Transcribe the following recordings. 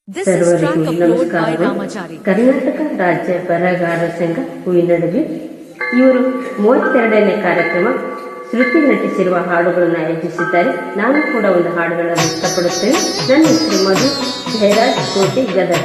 ಸರ್ವರಿಗೂ ನಮಸ್ಕಾರಗಳು. ಕರ್ನಾಟಕ ರಾಜ್ಯ ಬರಹಗಾರರ ಸಂಘ ಹೂವಿನಡವಿ ಇವರು 32ನೇ ಕಾರ್ಯಕ್ರಮ ಶ್ರುತಿ ನಟಿಸಿರುವ ಹಾಡುಗಳನ್ನು ಆಯೋಜಿಸಿದ್ದಾರೆ. ನಾನು ಕೂಡ ಒಂದು ಹಾಡುಗಳನ್ನು ಇಷ್ಟಪಡುತ್ತೇನೆ. ನನ್ನ ಹೆಸರು ಮಧು ಜಯರಾಜ್ ಕೋಟಿ ಗದಗ.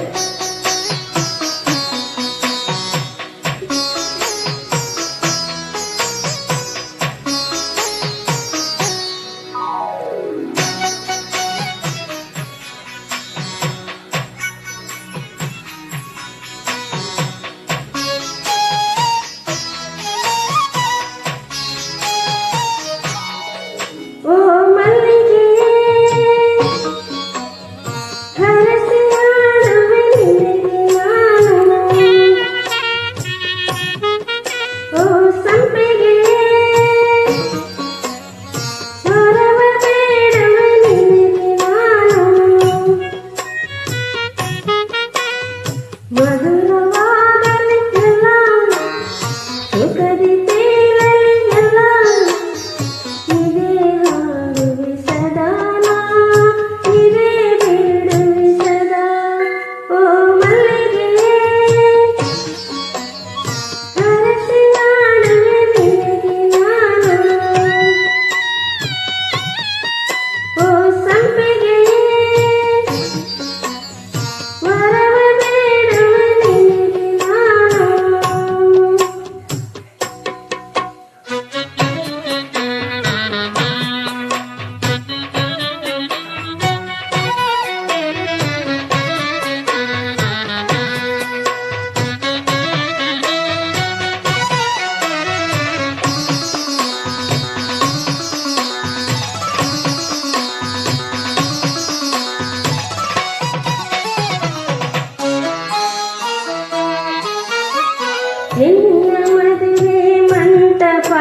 ನಿನ್ನ ಮದುವೆ ಮಂಟಪ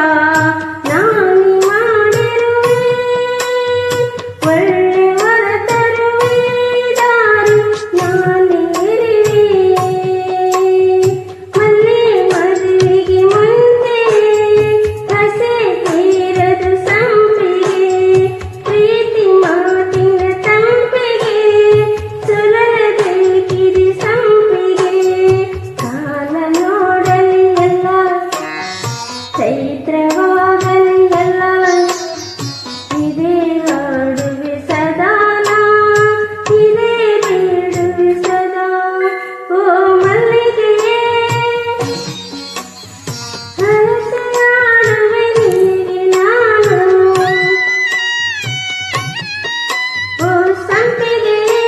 ನಾನು ಮಾಡಿರುವೆ, ಒಳ್ಳೆ ವರ ತರುವೆ, ದಾರಿ ನಾನಿರುವೆ. ಮಲ್ಲೆ ಮದುವೆಗೆ ಮುಂದೆ ಹಸೆ ತೀರದು ಸಂಪಿಗೆ, ಪ್ರೀತಿ ಮಾತಿನ ತಂಪಿಗೆ ಸುರಬೇಕಿದೆ ಸಂಪಿಗೆ. ಕಾಲ ಚೈತ್ರವಾಗಲಿ ಎಲ್ಲ ಇದೇ ಹಾಡುವೆ ಸದಾನ, ಇದೇ ಬೇಡುವೆ ಸದಾ. ಓ ಮಲ್ಲಿಗೆಯೇ ಹರಸೆಯಾಡುವೆ ನಿನಗೆ ನಾನು, ಓ ಸಂಪಿಗೆಯೇ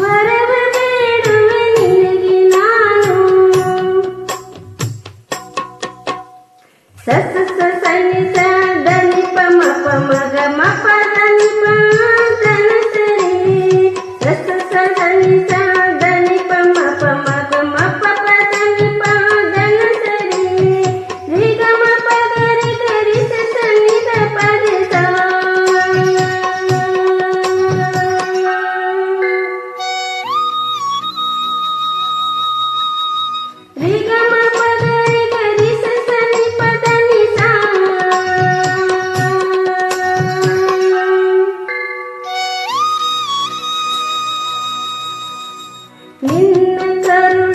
ವರವ ಬೇಡುವೆ ನಿನಗೆ ನಾನು. ಸ ಸ ಸ ಸ ನಿ ಸ ದ ನಿ ಪ ಮ ಪ ಮ ಗ ಮ ಪ ದ ನಿ ಪ ದ ನ ಸ ರಿ. ಸ ಸ ಸ ಸ ನಿ ಸ ದ ನಿ ಪ ಮ ಪ ಮ ಗ ಮ ಪ ಪ ದ ನಿ ಪ ದ ನ ಸ ರಿ. ರಿ ಗ ಮ ಪ ಗ ರಿ ಗ ರಿ ಸ ಸ ನಿ ದ ಪ ದ ಸ. ರಿ ಗ ಮ ಪ ಗ ರಿ ಗ ರಿ ಸ ಸ ನಿ ಪ ದ ನಿ ಸ. ನಿನ್ನ ಕರುಣ